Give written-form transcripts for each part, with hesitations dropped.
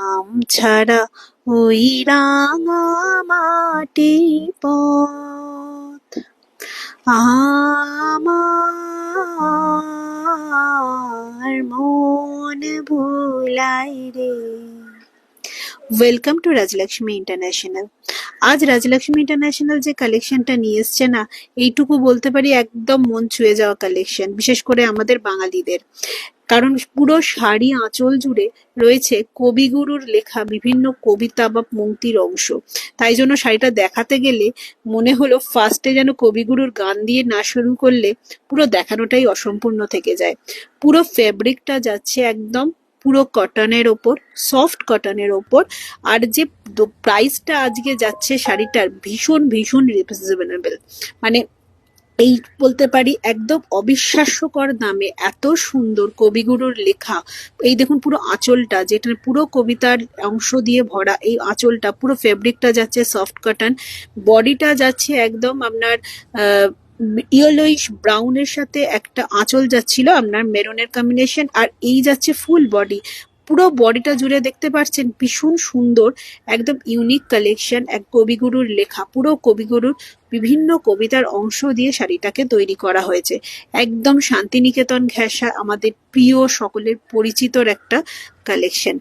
আম ছাড়া ওই রাঙা মাটি পথ আমার মন ভুলাই রে। Welcome to Rajlakshmi international. আজ রাজলক্ষ্মী ইন্টারন্যাশনাল যে কালেকশনটা নিয়ে এসছে না, এইটুকু বলতে পারি একদম মন ছুঁয়ে যাওয়া কালেকশন, বিশেষ করে আমাদের বাঙালিদের। কারণ পুরো শাড়ি আঁচল জুড়ে রয়েছে কবিগুরুর লেখা বিভিন্ন কবিতা বা পংক্তির অংশ। তাই জন্য শাড়িটা দেখাতে গেলে মনে হলো ফার্স্টে যেন কবিগুরুর গান দিয়ে না শুরু করলে পুরো দেখানোটাই অসম্পূর্ণ থেকে যায়। পুরো ফেব্রিকটা যাচ্ছে একদম পুরো কটনের ওপর, সফট কটনের ওপর। আর যে প্রাইসটা আজকে যাচ্ছে শাড়িটার ভীষণ ভীষণ রিজনেবল, মানে এই বলতে পারি একদম অবিশ্বাস্যকর দামে এত সুন্দর কবিগুরুর লেখা। এই দেখুন পুরো আঁচলটা, যেটা পুরো কবিতার অংশ দিয়ে ভরা, এই আঁচলটা পুরো ফেব্রিকটা যাচ্ছে সফট কটন, বডিটা যাচ্ছে একদম আপনার ইয়েলোইশ ব্রাউনের সাথে একটা আঁচল যাচ্ছিল আপনার মেরুনের কম্বিনেশন, আর এই যাচ্ছে ফুল বডি। পুরো বডিটা জুড়ে দেখতে পাচ্ছেন ভীষণ সুন্দর একদম ইউনিক কালেকশন। এক কবিগুরুর লেখা, পুরো কবিগুরুর বিভিন্ন কবিতার অংশ দিয়ে শাড়িটাকে তৈরি করা হয়েছে। একদম শান্তিনিকেতন ঘেঁষা, আমাদের প্রিয় সকলের পরিচিতর একটা কালেকশন।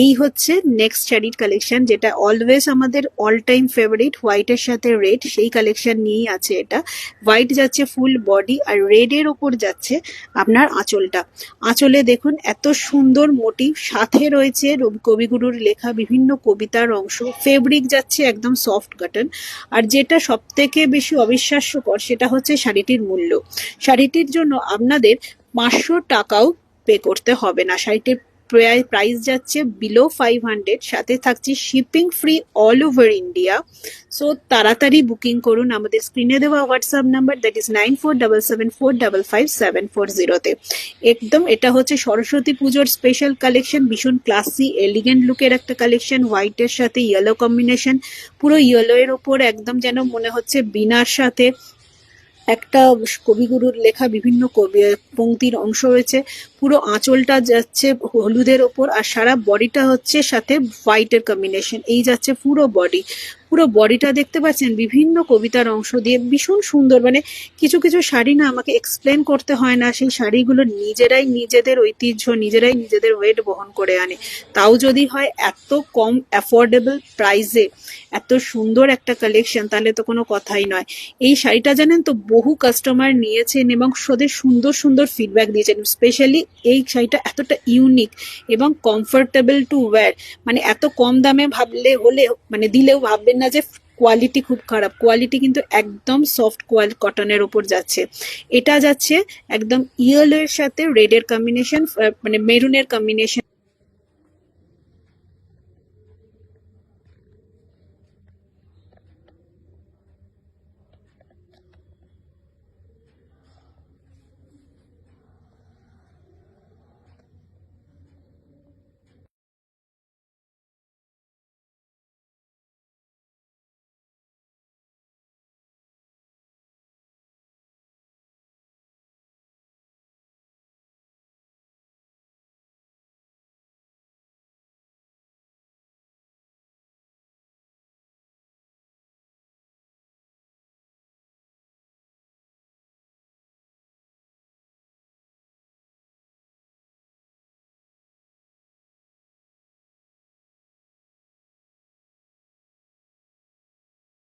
এই হচ্ছে নেক্সট শাড়ির কালেকশন, যেটা অলওয়েজ আমাদের অল টাইম ফেভারিট, হোয়াইটের সাথে রেড, সেই কালেকশন নিয়েই আছে এটা। হোয়াইট যাচ্ছে ফুল বডি, আর রেড এর ওপর যাচ্ছে আপনার আঁচলটা। আঁচলে দেখুন এত সুন্দর মোটিভ, সাথে রয়েছে কবিগুরুর লেখা বিভিন্ন কবিতার অংশ। ফেব্রিক যাচ্ছে একদম সফট কটন। আর যেটা সব থেকে বেশি অবিশ্বাস্যকর সেটা হচ্ছে শাড়িটির মূল্য। শাড়িটির জন্য আপনাদের 500 টাকাও পে করতে হবে না। শাড়িটির প্রাইস যাচ্ছে বিলো 500, সাথে থাকছে shipping free all over India. So তাড়াতাড়ি বুকিং করুন আমাদের স্ক্রিনে দেওয়া হোয়াটসঅ্যাপ নাম্বার, দ্যাট ইজ 9477455740 তে। একদম এটা হচ্ছে সরস্বতী পুজোর স্পেশাল কালেকশন, ভীষণ ক্লাসি এলিগেন্ট লুকের একটা কালেকশন। হোয়াইটের সাথে ইয়েলো কম্বিনেশন, পুরো ইয়েলো এর ওপর একদম যেন মনে হচ্ছে বিনার সাথে একটা কবিগুরুর লেখা বিভিন্ন কবি পংক্তির অংশ রয়েছে। পুরো আঁচলটা যাচ্ছে হলুদের ওপর, আর সারা বডিটা হচ্ছে সাথে হোয়াইটের কম্বিনেশন। এই যাচ্ছে পুরো বডি, পুরো বডিটা দেখতে পাচ্ছেন বিভিন্ন কবিতার অংশ দিয়ে ভীষণ সুন্দর। মানে কিছু কিছু শাড়ি না আমাকে এক্সপ্লেন করতে হয় না, সেই শাড়িগুলো নিজেরাই নিজেদের ঐতিহ্য, নিজেরাই নিজেদের ওয়েট বহন করে আনে। তাও যদি হয় এত কম অ্যাফোর্ডেবল প্রাইসে এত সুন্দর একটা কালেকশন, তাহলে তো কোনো কথাই নয়। এই শাড়িটা জানেন তো বহু কাস্টমার নিয়েছেন এবং ওদের সুন্দর সুন্দর ফিডব্যাক দিয়েছেন। স্পেশালি এই শাড়িটা এতটা ইউনিক এবং কমফোর্টেবল টু ওয়্যার, মানে এত কম দামে ভাবলে হলে মানে দিলেও ভাববেন না যে কোয়ালিটি খুব খারাপ। কোয়ালিটি কিন্তু একদম সফট কটনের ওপর যাচ্ছে। এটা যাচ্ছে একদম ইয়েলো এর সাথে রেড এর কম্বিনেশন, মানে মেরুনের কম্বিনেশন।